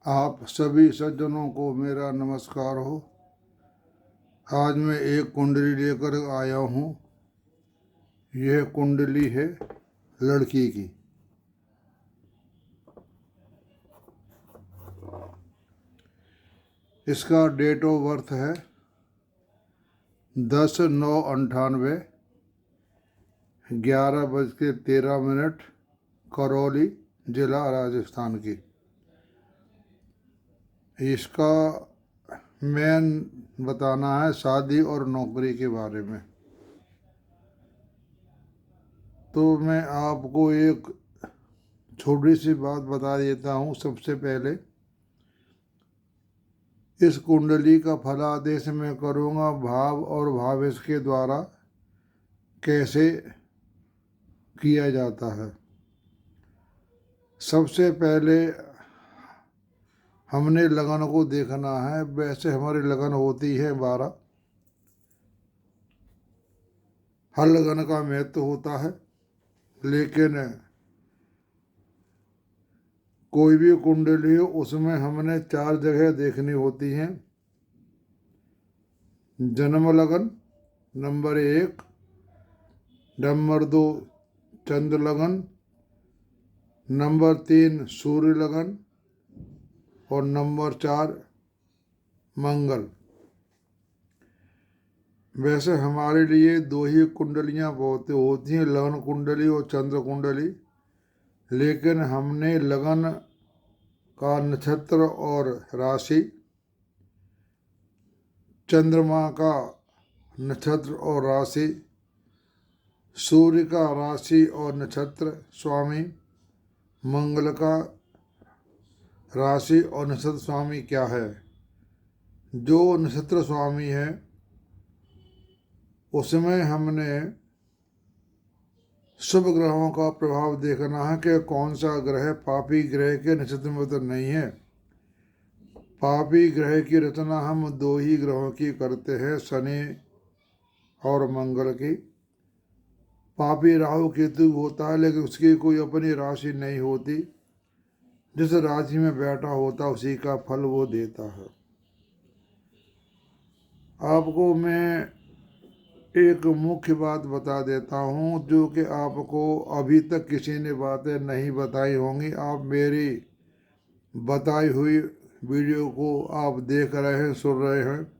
आप सभी सज्जनों को मेरा नमस्कार हो। आज मैं एक कुंडली लेकर आया हूँ। यह कुंडली है लड़की की। इसका डेट ऑफ बर्थ है 10/9/98, 11:13, करौली जिला राजस्थान की। इसका मेन बताना है शादी और नौकरी के बारे में। तो मैं आपको एक छोटी सी बात बता देता हूँ। सबसे पहले इस कुंडली का फलादेश मैं करूँगा भाव और भावेश के द्वारा कैसे किया जाता है। सबसे पहले हमने लगन को देखना है। वैसे हमारी लगन होती है 12। हर लगन का महत्व होता है, लेकिन कोई भी कुंडली हो उसमें हमने 4 जगह देखनी होती हैं। जन्म लगन नंबर 1, नंबर 2 चंद्र लगन, नंबर 3 सूर्य लगन और नंबर 4 मंगल। वैसे हमारे लिए 2 ही कुंडलियाँ बहुत होती हैं, लगन कुंडली और चंद्र कुंडली। लेकिन हमने लगन का नक्षत्र और राशि, चंद्रमा का नक्षत्र और राशि, सूर्य का राशि और नक्षत्र स्वामी, मंगल का राशि और नक्षत्र स्वामी क्या है। जो नक्षत्र स्वामी है उसमें हमने शुभ ग्रहों का प्रभाव देखना है कि कौन सा ग्रह पापी ग्रह के नक्षत्र में तो नहीं है। पापी ग्रह की रचना हम 2 ही ग्रहों की करते हैं, शनि और मंगल की। पापी राहु केतु होता है, लेकिन उसकी कोई अपनी राशि नहीं होती। जिस राशि में बैठा होता उसी का फल वो देता है। आपको मैं एक मुख्य बात बता देता हूँ जो कि आपको अभी तक किसी ने बातें नहीं बताई होंगी। आप मेरी बताई हुई वीडियो को आप देख रहे हैं, सुन रहे हैं।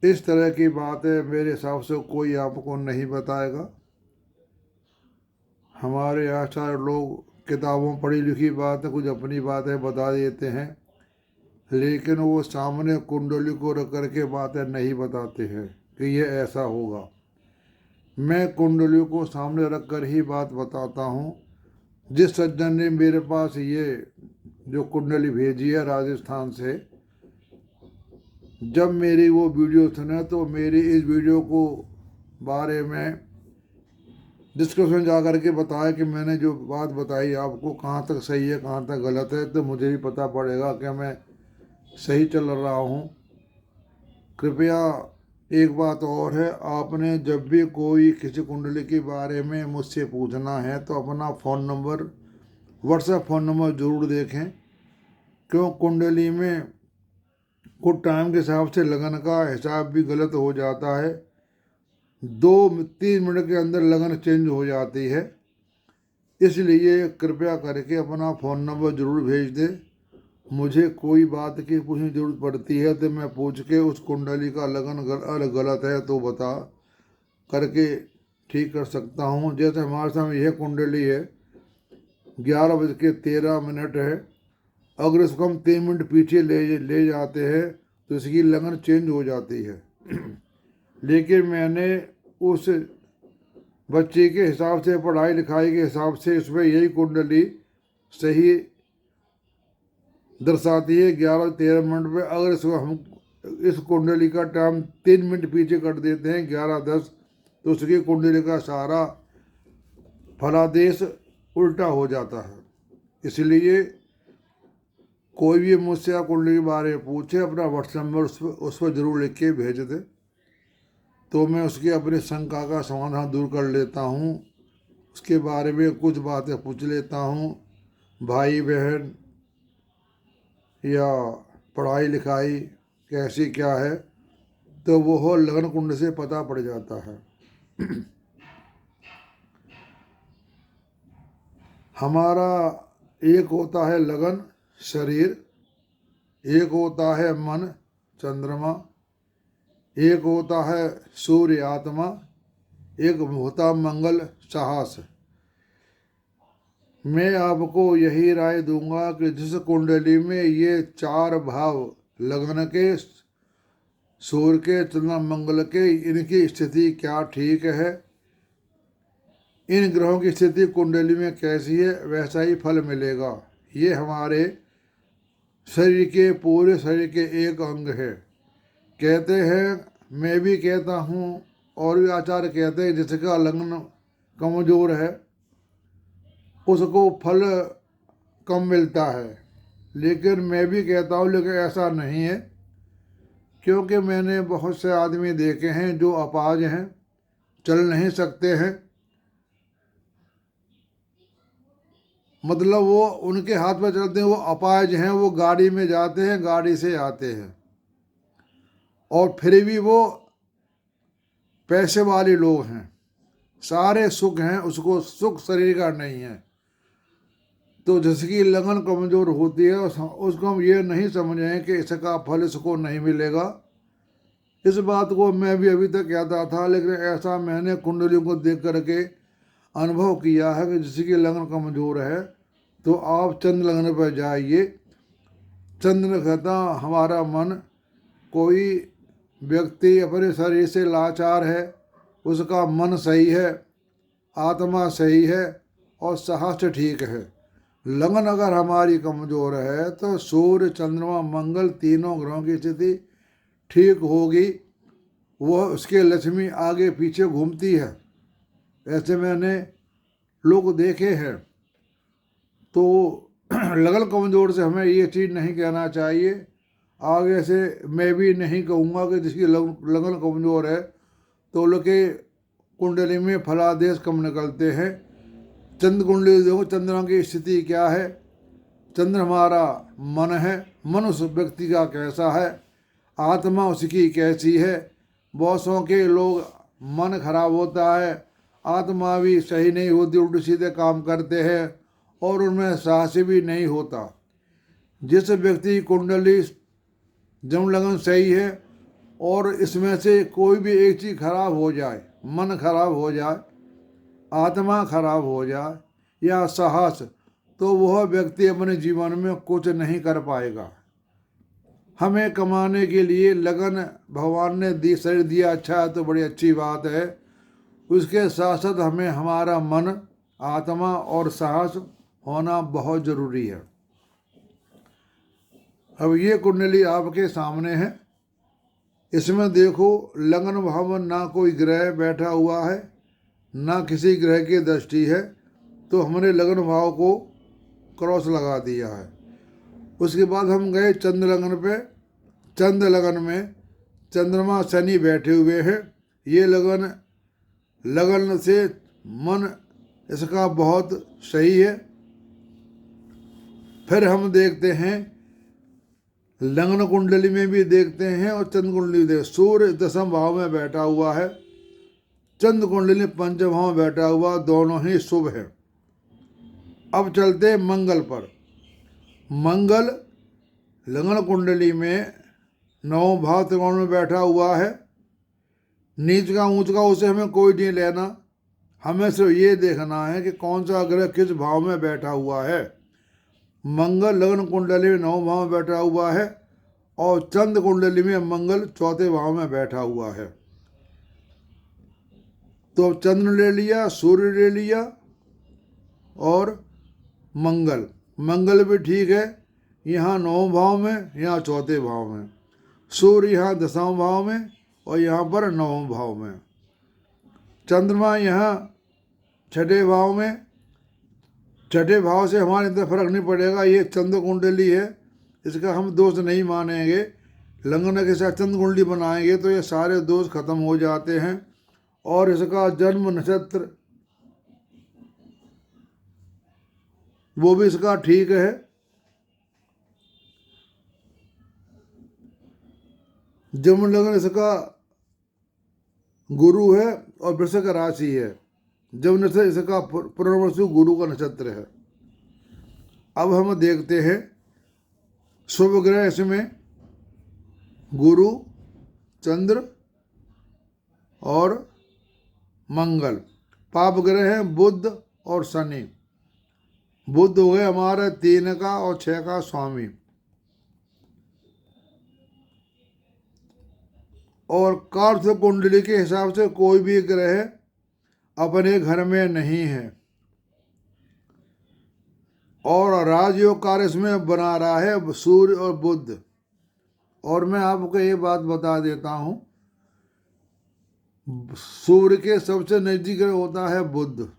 इस तरह की बातें मेरे हिसाब से कोई आपको नहीं बताएगा। हमारे आचार्य लोग किताबों पढ़ी लिखी बातें कुछ अपनी बातें बता देते हैं, लेकिन वो सामने कुंडली को रख करके बातें नहीं बताते हैं कि ये ऐसा होगा। मैं कुंडली को सामने रख कर ही बात बताता हूँ। जिस सज्जन ने मेरे पास ये जो कुंडली भेजी है राजस्थान से, जब मेरी वो वीडियो सुने तो मेरी इस वीडियो को बारे में डिस्कशन जा कर के बताया कि मैंने जो बात बताई आपको कहाँ तक सही है कहाँ तक गलत है, तो मुझे भी पता पड़ेगा कि मैं सही चल रहा हूँ। कृपया एक बात और है, आपने जब भी कोई किसी कुंडली के बारे में मुझसे पूछना है तो अपना phone number, WhatsApp phone number ज़रूर देखें। क्यों, कुंडली में कुछ टाइम के हिसाब से लगन का हिसाब भी गलत हो जाता है। 2-3 मिनट के अंदर लगन चेंज हो जाती है। इसलिए कृपया करके अपना फ़ोन नंबर ज़रूर भेज दें। मुझे कोई बात की पूछने की ज़रूरत पड़ती है तो मैं पूछ के उस कुंडली का लगन गलत है तो बता करके ठीक कर सकता हूँ। जैसे हमारे सामने यह कुंडली है, 11:13 है। अगर इसको हम 3 मिनट पीछे ले जाते हैं तो इसकी लगन चेंज हो जाती है। लेकिन मैंने उस बच्चे के हिसाब से, पढ़ाई लिखाई के हिसाब से इसमें यही कुंडली सही दर्शाती है 11:13 पे। अगर इसको हम इस कुंडली का टाइम 3 मिनट पीछे कर देते हैं 11:10, तो उसकी कुंडली का सारा फलादेश उल्टा हो जाता है। इसलिए कोई भी मुझसे कुंडली के बारे में पूछे, अपना व्हाट्सएप नंबर उस पर ज़रूर लिख के भेज दे, तो मैं उसकी अपनी शंका का समाधान दूर कर लेता हूँ। उसके बारे में कुछ बातें पूछ लेता हूँ। भाई बहन या पढ़ाई लिखाई कैसी क्या है, तो वो लगन कुंड से पता पड़ जाता है। हमारा एक होता है लगन शरीर, एक होता है मन चंद्रमा, एक होता है सूर्य आत्मा, एक होता मंगल साहस। मैं आपको यही राय दूंगा कि जिस कुंडली में ये चार भाव लगन के, सूर्य के, चंद्रमा, मंगल के, इनकी स्थिति क्या ठीक है, इन ग्रहों की स्थिति कुंडली में कैसी है, वैसा ही फल मिलेगा। ये हमारे शरीर के, पूरे शरीर के एक अंग है। कहते हैं, मैं भी कहता हूँ और भी आचार्य कहते हैं, जिसका लगन कमजोर है उसको फल कम मिलता है। लेकिन मैं भी कहता हूँ, लेकिन ऐसा नहीं है, क्योंकि मैंने बहुत से आदमी देखे हैं जो अपाहिज हैं, चल नहीं सकते हैं, मतलब वो उनके हाथ में चलते हैं, वो अपाहिज हैं, वो गाड़ी में जाते हैं, गाड़ी से आते हैं, और फिर भी वो पैसे वाले लोग हैं, सारे सुख हैं, उसको सुख शरीर का नहीं है। तो जिसकी लगन कमजोर होती है उसको हम ये नहीं समझें कि इसका फल इसको नहीं मिलेगा। इस बात को मैं भी अभी तक कहता था, लेकिन ऐसा मैंने कुंडलियों को देख करके अनुभव किया है कि जिसकी लगन कमजोर है तो आप चंद्र लगन पर जाइए। चंद्र कहता हमारा मन, कोई व्यक्ति अपने शरीर से लाचार है, उसका मन सही है, आत्मा सही है और साहस ठीक है। लगन अगर हमारी कमजोर है तो सूर्य चंद्रमा मंगल तीनों ग्रहों की स्थिति ठीक होगी, वह उसके लक्ष्मी आगे पीछे घूमती है, ऐसे मैंने लोग देखे हैं। तो लगन कमजोर से हमें ये चीज़ नहीं कहना चाहिए। आगे से मैं भी नहीं कहूँगा कि जिसकी लगन कमजोर है तो लोग के कुंडली में फलादेश कम निकलते हैं। चंद्र कुंडली देखो, चंद्रमा की स्थिति क्या है। चंद्र हमारा मन है, मन उस व्यक्ति का कैसा है, आत्मा उसकी कैसी है। बहुत सौ के लोग मन खराब होता है, आत्मा भी सही नहीं होती, उल्टे सीधे काम करते हैं और उनमें साहस भी नहीं होता। जिस व्यक्ति की कुंडली जन्म लगन सही है और इसमें से कोई भी एक चीज़ खराब हो जाए, मन खराब हो जाए, आत्मा खराब हो जाए या साहस, तो वह व्यक्ति अपने जीवन में कुछ नहीं कर पाएगा। हमें कमाने के लिए लगन भगवान ने दी, शरीर दिया अच्छा है तो बड़ी अच्छी बात है, उसके साथ साथ हमें हमारा मन, आत्मा और साहस होना बहुत ज़रूरी है। अब ये कुंडली आपके सामने है, इसमें देखो लगन भाव में ना कोई ग्रह बैठा हुआ है, ना किसी ग्रह की दृष्टि है, तो हमने लगन भाव को क्रॉस लगा दिया है। उसके बाद हम गए चंद्र लगन पे। चंद्र लगन में चंद्रमा शनि बैठे हुए हैं। ये लगन से मन इसका बहुत सही है। फिर हम देखते हैं लगन कुंडली में भी देखते हैं और चंद्र कुंडली में। सूर्य 10वें भाव में बैठा हुआ है, चंद्र कुंडली 5वें भाव में बैठा हुआ, दोनों ही शुभ है। अब चलते हैं मंगल पर। मंगल लगन कुंडली में 9वें भाव त्रिकोण में बैठा हुआ है। नीच का ऊंच का उसे हमें कोई नहीं लेना, हमें सिर्फ ये देखना है कि कौन सा ग्रह किस भाव में बैठा हुआ है। मंगल लगन कुंडली में 9वें भाव में बैठा हुआ है और चंद्र कुंडली में मंगल 4वें भाव में बैठा हुआ है। तो अब चंद्र ले लिया, सूर्य ले लिया और मंगल भी ठीक है, यहाँ 9वें भाव में, यहाँ 4वें भाव में। सूर्य यहाँ 10वें भाव में और यहाँ पर 9वें भाव में। चंद्रमा यहाँ 6ठे भाव में। 6ठे भाव से हमारे अंदर फर्क नहीं पड़ेगा, ये चंद्र कुंडली है, इसका हम दोष नहीं मानेंगे। लगन के साथ चंद्र कुंडली बनाएंगे तो ये सारे दोष खत्म हो जाते हैं और इसका जन्म नक्षत्र वो भी इसका ठीक है। जन्म लगन इसका गुरु है और वृश्चिक राशि है। जन्म से इसका पूर्णवसु गुरु का नक्षत्र है। अब हम देखते हैं शुभ ग्रह इसमें गुरु, चंद्र और मंगल। पाप ग्रह हैं बुध और शनि। बुध हो गए हमारे 3 का और 6 का स्वामी। और कार्त कुंडली के हिसाब से कोई भी ग्रह अपने घर में नहीं है और राजयोग कार्य इसमें बना रहा है सूर्य और बुध। और मैं आपको ये बात बता देता हूँ, सूर्य के सबसे नजदीक ग्रह होता है बुध।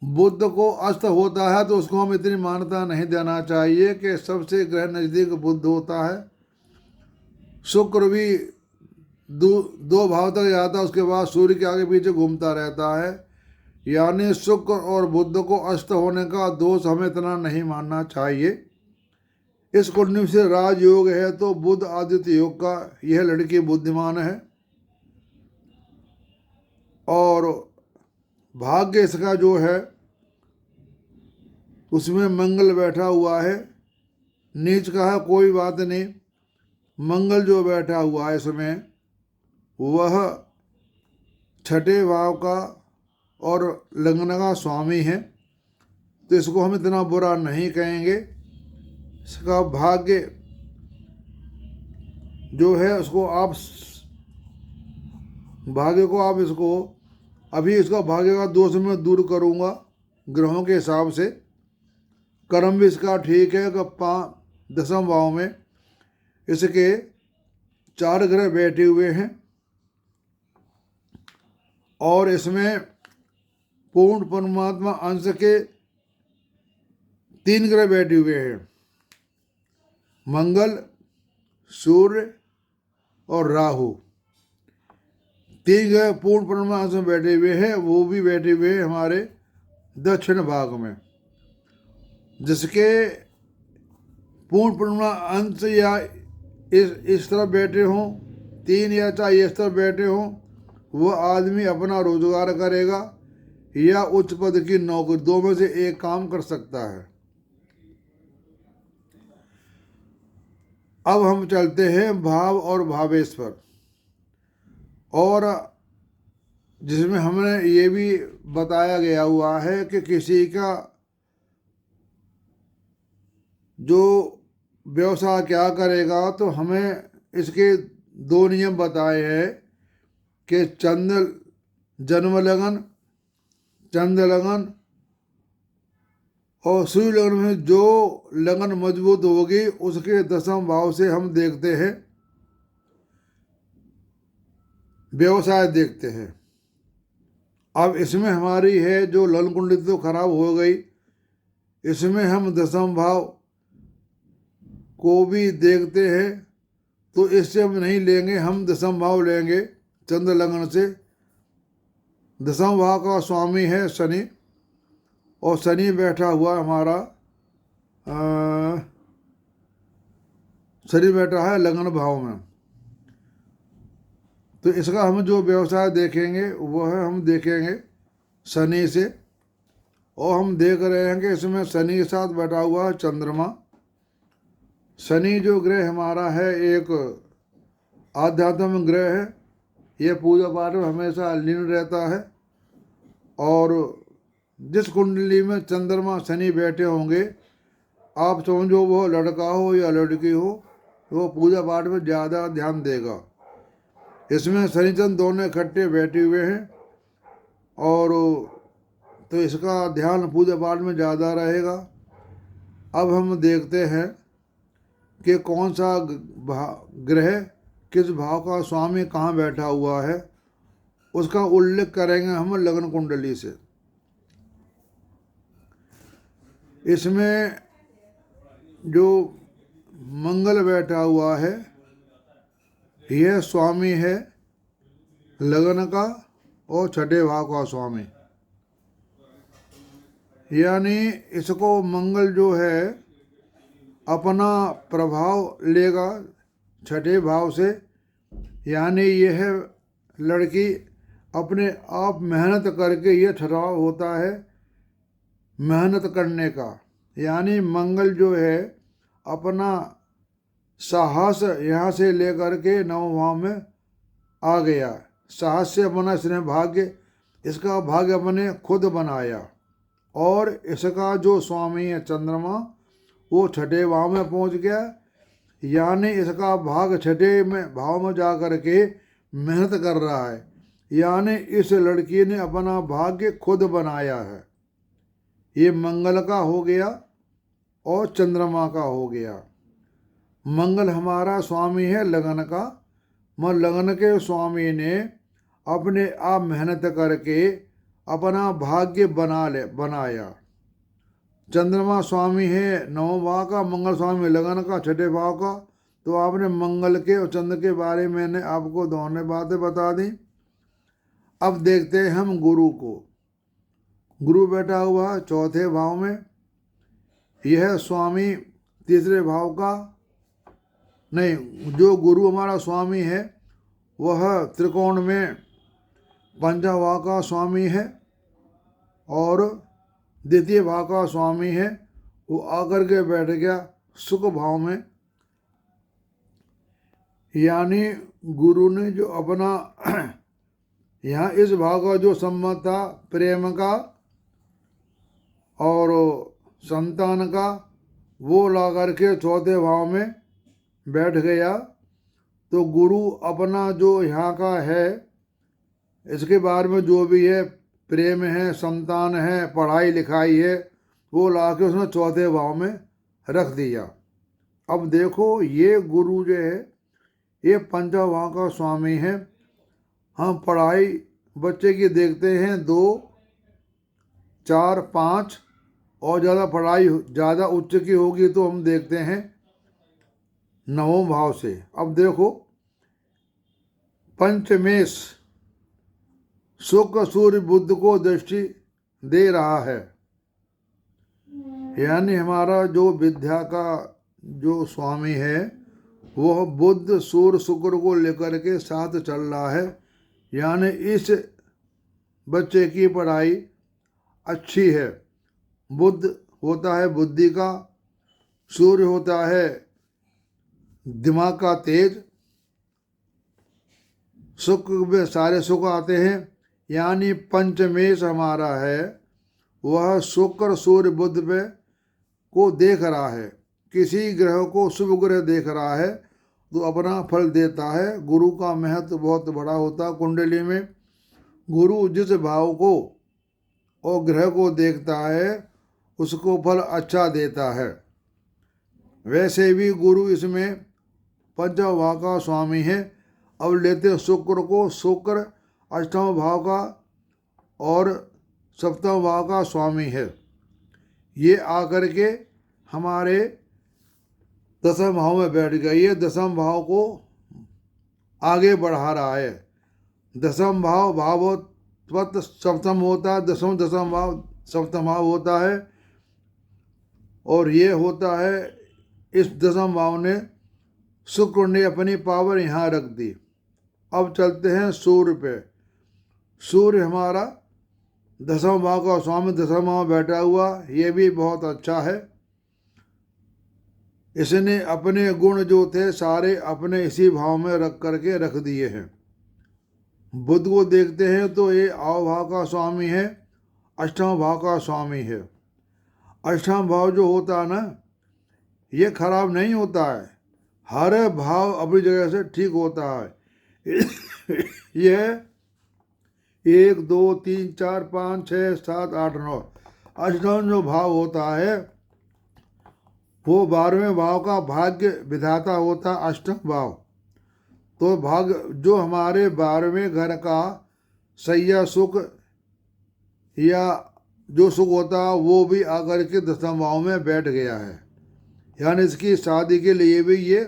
बुध को अस्त होता है तो उसको हम इतनी मान्यता नहीं देना चाहिए कि सबसे ग्रह नजदीक बुध होता है। शुक्र भी दो भाव तक जाता है, उसके बाद सूर्य के आगे पीछे घूमता रहता है। यानी शुक्र और बुध को अस्त होने का दोष हमें इतना नहीं मानना चाहिए। इस कुंडली से राजयोग है तो बुध आदित्य योग का यह लड़की बुद्धिमान है। और भाग्य इसका जो है उसमें मंगल बैठा हुआ है। नीच का है कोई बात नहीं, मंगल जो बैठा हुआ है इसमें वह 6ठे भाव का और लग्न का स्वामी है, तो इसको हम इतना बुरा नहीं कहेंगे। इसका भाग्य जो है उसको आप भाग्य को आप इसको अभी इसका भाग्य का दोष मैं दूर करूँगा ग्रहों के हिसाब से। कर्म भी इसका ठीक है कि 10वें भाव में इसके 4 ग्रह बैठे हुए हैं और इसमें पूर्ण परमात्मा अंश के 3 ग्रह बैठे हुए हैं, मंगल, सूर्य और राहु। 3 ग्रह पूर्ण परमात्मा अंश में बैठे हुए हैं, वो भी बैठे हुए हैं हमारे दक्षिण भाग में। जिसके पूर्ण पूर्ण अंश या इस तरफ बैठे हों 3 या 4 इस तरफ बैठे हों, वह आदमी अपना रोजगार करेगा या उच्च पद की नौकरी, 2 में से एक काम कर सकता है। अब हम चलते हैं भाव और भावेश पर, और जिसमें हमने ये भी बताया गया हुआ है कि किसी का जो व्यवसाय क्या करेगा, तो हमें इसके 2 नियम बताए हैं कि जन्म लगन, चंद्र लगन और सूर्य लगन में जो लगन मजबूत होगी उसके 10वें भाव से हम देखते हैं व्यवसाय देखते हैं। अब इसमें हमारी है जो लगन कुंडली तो खराब हो गई, इसमें हम 10वें भाव को भी देखते हैं, तो इससे हम नहीं लेंगे, हम 10वें भाव लेंगे चंद्र लगन से। 10वें भाव का स्वामी है शनि, और शनि बैठा हुआ हमारा शनि बैठा है लगन भाव में। तो इसका हम जो व्यवसाय देखेंगे वह हम देखेंगे शनि से। और हम देख रहे हैं कि इसमें शनि के साथ बैठा हुआ है चंद्रमा। शनि जो ग्रह हमारा है एक आध्यात्मिक ग्रह है, यह पूजा पाठ में हमेशा लीन रहता है। और जिस कुंडली में चंद्रमा शनि बैठे होंगे, आप समझो वो लड़का हो या लड़की हो, वो पूजा पाठ में ज़्यादा ध्यान देगा। इसमें शनि चंद्र दोनों इकट्ठे बैठे हुए हैं, और तो इसका ध्यान पूजा पाठ में ज़्यादा रहेगा। अब हम देखते हैं कि कौन सा ग्रह किस भाव का स्वामी कहाँ बैठा हुआ है, उसका उल्लेख करेंगे हम लगन कुंडली से। इसमें जो मंगल बैठा हुआ है यह स्वामी है लगन का और 6ठे भाव का स्वामी। यानी इसको मंगल जो है अपना प्रभाव लेगा छठे भाव से, यानी यह लड़की अपने आप मेहनत करके, ये ठहराव होता है मेहनत करने का। यानी मंगल जो है अपना साहस यहाँ से लेकर के नव भाव में आ गया। साहस से अपना इसने भाग्य, इसका भाग्य अपने खुद बनाया। और इसका जो स्वामी है चंद्रमा, वो छठे भाव में पहुँच गया। यानी इसका भाग छठे में भाव में जा कर के मेहनत कर रहा है। यानी इस लड़की ने अपना भाग्य खुद बनाया है। ये मंगल का हो गया और चंद्रमा का हो गया। मंगल हमारा स्वामी है लगन का, मगर लगन के स्वामी ने अपने आप मेहनत करके अपना भाग्य बनाया। चंद्रमा स्वामी है नवम भाव का, मंगल स्वामी लगन का छठे भाव का। तो आपने मंगल के और चंद्र के बारे में मैंने आपको दोनों बातें बता दी। अब देखते हैं हम गुरु को। गुरु बैठा हुआ चौथे भाव में, यह स्वामी तीसरे भाव का नहीं, जो गुरु हमारा स्वामी है वह त्रिकोण में पंचम भाव का स्वामी है और द्वितीय भाव का स्वामी है। वो आकर के बैठ गया सुख भाव में। यानी गुरु ने जो अपना यहाँ इस भाव का जो संबंध था प्रेम का और संतान का, वो ला करके चौथे भाव में बैठ गया। तो गुरु अपना जो यहाँ का है, इसके बारे में जो भी है, प्रेम है, संतान है, पढ़ाई लिखाई है, वो ला के उसने चौथे भाव में रख दिया। अब देखो ये गुरु जो है ये पंचम भाव का स्वामी है। हम पढ़ाई बच्चे की देखते हैं 2, 4, 5 और ज़्यादा पढ़ाई ज़्यादा उच्च की होगी तो हम देखते हैं नवम भाव से। अब देखो पंचमेश शुक्र सूर्य बुध को दृष्टि दे रहा है। यानी हमारा जो विद्या का जो स्वामी है वह बुध सूर्य शुक्र को लेकर के साथ चल रहा है। यानी इस बच्चे की पढ़ाई अच्छी है। बुध होता है बुद्धि का, सूर्य होता है दिमाग का तेज, शुक्र में सारे सुख आते हैं। यानी पंचमेश हमारा है वह शुक्र सूर्य बुध पे को देख रहा है। किसी ग्रह को शुभ ग्रह देख रहा है तो अपना फल देता है। गुरु का महत्व बहुत बड़ा होता है कुंडली में। गुरु जिस भाव को और ग्रह को देखता है उसको फल अच्छा देता है। वैसे भी गुरु इसमें पंचम भाव का स्वामी है। अब लेते शुक्र को, शुक्र अष्टम भाव का और सप्तम भाव का स्वामी है। ये आकर के हमारे दसम भाव में बैठ गई है। दसम भाव को आगे बढ़ा रहा है। दसम भाव भावोत्पत्त सप्तम होता है, दसम भाव सप्तम भाव होता है। और ये होता है इस दसम भाव ने शुक्र ने अपनी पावर यहाँ रख दी। अब चलते हैं सूर्य पे। सूर्य हमारा दसम भाव का स्वामी दसम भाव बैठा हुआ, ये भी बहुत अच्छा है। इसने अपने गुण जो थे सारे अपने इसी भाव में रख करके रख दिए हैं। बुध को देखते हैं तो ये आव भाव का स्वामी है, अष्टम भाव का स्वामी है। अष्टम भाव जो होता है ना, ये खराब नहीं होता है। हर भाव अपनी जगह से ठीक होता है। यह 1, 2, 3, 4, 5, 6, 7, 8, 9 अष्टम जो भाव होता है वो 12वें भाव का भाग्य विधाता होता है अष्टम भाव। तो भाग जो हमारे 12वें घर का सैया सुख या जो सुख होता है वो भी आकर के दसम भाव में बैठ गया है। यानी इसकी शादी के लिए भी ये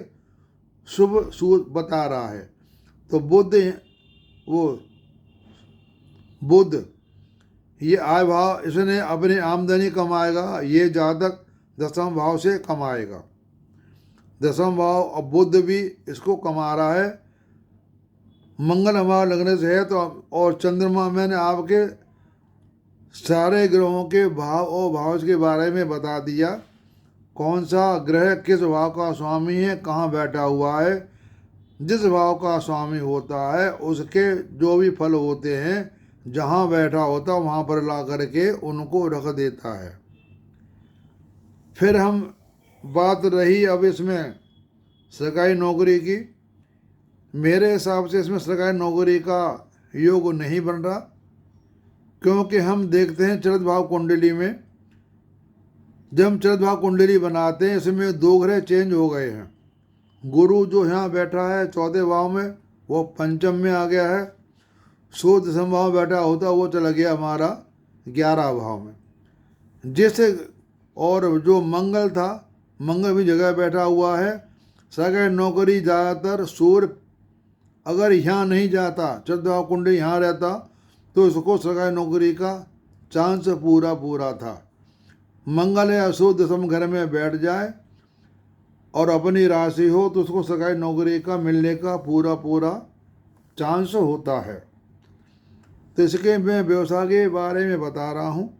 शुभ सूद बता रहा है। तो बुध ये आय भाव, इसने अपनी आमदनी कमाएगा। ये जातक दसम भाव से कमाएगा। 10वां भाव अब बुध भी इसको कमा रहा है, मंगल हमारा लगने से है। तो और चंद्रमा मैंने आपके सारे ग्रहों के भाव और भाव के बारे में बता दिया, कौन सा ग्रह किस भाव का स्वामी है, कहाँ बैठा हुआ है। जिस भाव का स्वामी होता है उसके जो भी फल होते हैं जहाँ बैठा होता वहाँ पर ला करके उनको रख देता है। फिर हम बात रही अब इसमें सरकारी नौकरी की। मेरे हिसाब से इसमें सरकारी नौकरी का योग नहीं बन रहा, क्योंकि हम देखते हैं चरत भाव कुंडली में, जब हम चरत भाव कुंडली बनाते हैं इसमें 2 ग्रह चेंज हो गए हैं। गुरु जो यहाँ बैठा है 14 भाव में वो पंचम में आ गया है, सूर्य 10वां भाव बैठा होता वो चला गया हमारा 11 भाव में। जिससे और जो मंगल था, मंगल भी जगह बैठा हुआ है। सरकारी नौकरी ज़्यादातर सूर्य अगर यहाँ नहीं जाता, चरत भाव कुंडली यहाँ रहता तो इसको सरकारी नौकरी का चांस पूरा पूरा था। मंगल या सूर्य 10वें घर में बैठ जाए और अपनी राशि हो तो उसको सरकारी नौकरी का मिलने का पूरा पूरा चांस होता है। तो इसके मैं व्यवसाय के बारे में बता रहा हूँ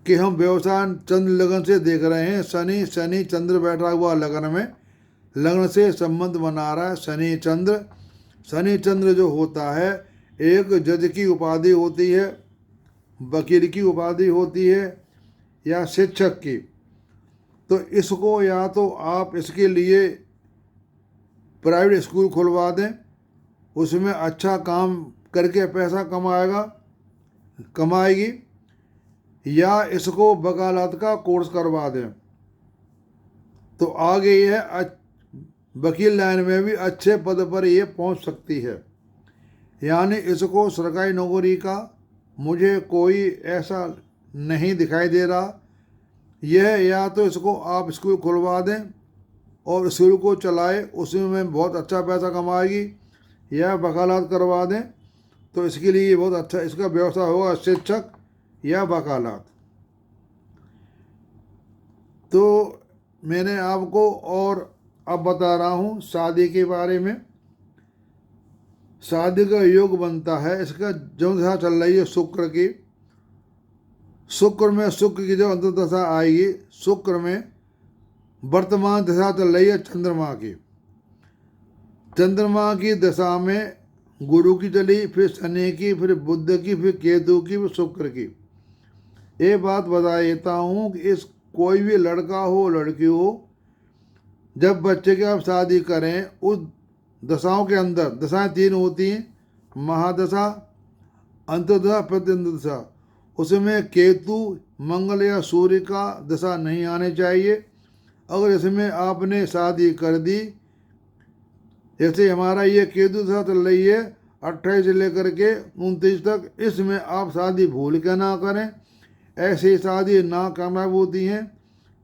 कि हम व्यवसाय चंद्र लगन से देख रहे हैं। शनि चंद्र बैठा हुआ लगन में, लगन से संबंध बना रहा है शनि चंद्र जो होता है, एक जज की उपाधि होती है, वकील की उपाधि होती है या शिक्षक की। तो इसको या तो आप इसके लिए प्राइवेट स्कूल खुलवा दें, उसमें अच्छा काम करके पैसा कमाएगी, या इसको वकालत का कोर्स करवा दें तो आगे यह वकील लाइन में भी अच्छे पद पर ये पहुंच सकती है। यानी इसको सरकारी नौकरी का मुझे कोई ऐसा नहीं दिखाई दे रहा। यह या तो इसको आप स्कूल खुलवा दें और स्कूल को चलाए, उसमें बहुत अच्छा पैसा कमाएगी, या वकालत करवा दें तो इसके लिए बहुत अच्छा इसका व्यवसाय होगा, शिक्षक या वकालत। तो मैंने आपको और अब बता रहा हूँ शादी के बारे में। शादी का योग बनता है, इसका जो दशा चल रही है शुक्र की, शुक्र की जब अंतर्दशा आएगी, शुक्र में वर्तमान दशा चल रही है चंद्रमा की दशा में गुरु की चली, फिर शनि की, फिर बुध की, फिर केतु की, फिर शुक्र की। ये बात बता देता हूँ कि इस कोई भी लड़का हो लड़की हो, जब बच्चे की आप शादी करें उस दशाओं के अंदर, दशाएं 3 होती हैं, महादशा, अंतर्दशा, प्रत्यंतदशा, उसमें केतु, मंगल या सूर्य का दशा नहीं आने चाहिए। अगर इसमें आपने शादी कर दी, जैसे हमारा ये केतु दशा चल रही है 28 से लेकर के 29 तक, इसमें आप शादी भूल के ना करें, ऐसी शादी नाकामयाब होती हैं।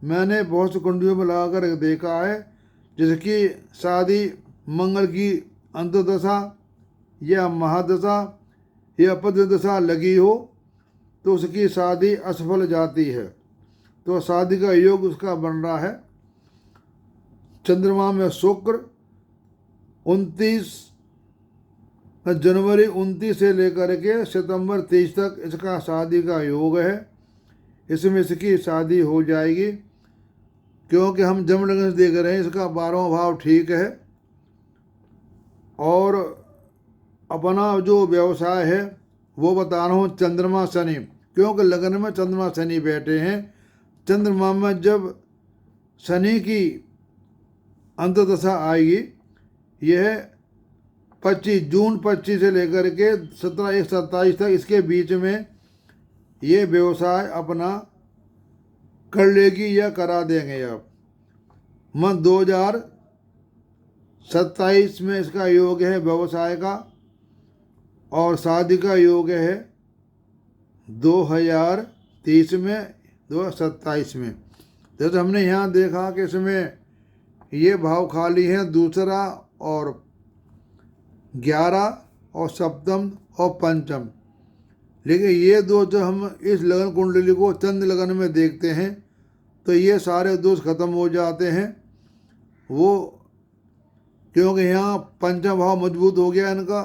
मैंने बहुत से कुंडलियों में लगा कर देखा है, जिसकी शादी मंगल की अंतर्दशा या महादशा या प्रत्यंतदशा लगी हो तो उसकी शादी असफल जाती है। तो शादी का योग उसका बन रहा है। चंद्रमा में शुक्र 29 जनवरी 29 से लेकर के सितंबर 23 तक इसका शादी का योग है। इसमें इसकी शादी हो जाएगी, क्योंकि हम जन्म लग्न से देख रहे हैं इसका 12वां भाव ठीक है। और अपना जो व्यवसाय है वो बता रहा हूँ चंद्रमा शनि, क्योंकि लगन में चंद्रमा शनि बैठे हैं। चंद्रमा में जब शनि की अंतर्दशा आएगी, यह 25 से लेकर के 17-1-27 तक, इसके बीच में ये व्यवसाय अपना कर लेगी या करा देंगे। आप 2027 में इसका योग है व्यवसाय का, और शादी का योग है 2030 में, 2027 में। जैसे हमने यहाँ देखा कि इसमें ये भाव खाली हैं, दूसरा और 11 और सप्तम और पंचम। लेकिन ये दो जो हम इस लगन कुंडली को चंद्र लगन में देखते हैं तो ये सारे दोष खत्म हो जाते हैं। वो, क्योंकि यहाँ पंचम भाव मजबूत हो गया इनका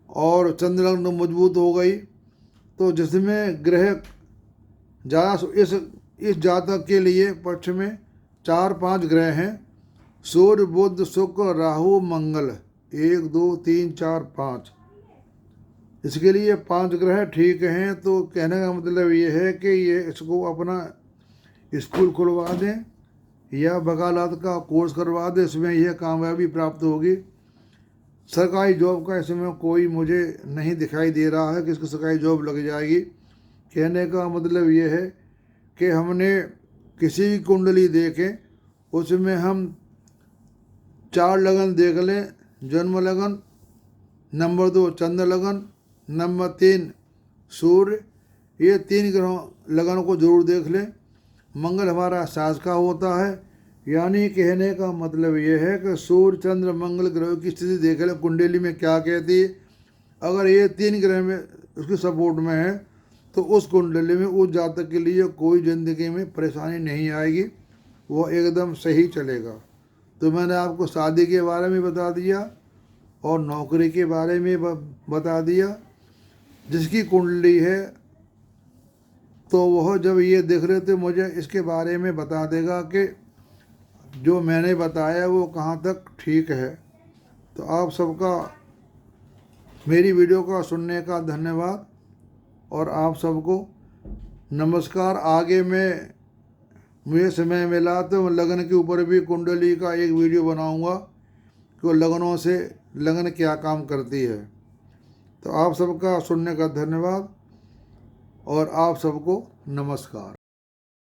और चंद्र लग्न मजबूत हो गई, तो जिसमें ग्रह ज़्यादा इस जातक के लिए पक्ष में 4-5 ग्रह हैं। सूर्य, बुध, शुक्र, राहु, मंगल, 1 2 3 4 5, इसके लिए 5 ग्रह ठीक हैं। तो कहने का मतलब ये है कि ये इसको अपना स्कूल खुलवा दें या वकालत का कोर्स करवा दें, इसमें यह कामयाबी प्राप्त होगी। सरकारी जॉब का इसमें कोई मुझे नहीं दिखाई दे रहा है कि इसको सरकारी जॉब लग जाएगी। कहने का मतलब ये है कि हमने किसी भी कुंडली देखें, उसमें हम 4 लगन देख लें, जन्म लगन, नंबर 2 चंद्र लगन, नंबर 3 सूर्य, ये 3 ग्रहों लगन को जरूर देख लें। मंगल हमारा सास का होता है, यानी कहने का मतलब ये है कि सूर्य, चंद्र, मंगल ग्रहों की स्थिति देख लें कुंडली में क्या कहती है। अगर ये 3 ग्रह में उसकी सपोर्ट में है तो उस कुंडली में उस जातक के लिए कोई ज़िंदगी में परेशानी नहीं आएगी, वो एकदम सही चलेगा। तो मैंने आपको शादी के बारे में बता दिया और नौकरी के बारे में बता दिया। जिसकी कुंडली है तो वह जब ये देख रहे थे मुझे इसके बारे में बता देगा कि जो मैंने बताया वो कहाँ तक ठीक है। तो आप सबका मेरी वीडियो का सुनने का धन्यवाद और आप सबको नमस्कार। आगे मैं मुझे समय मिला तो मैं लगन के ऊपर भी कुंडली का एक वीडियो बनाऊंगा कि लगनों से लगन क्या काम करती है। तो आप सबका सुनने का धन्यवाद और आप सबको नमस्कार।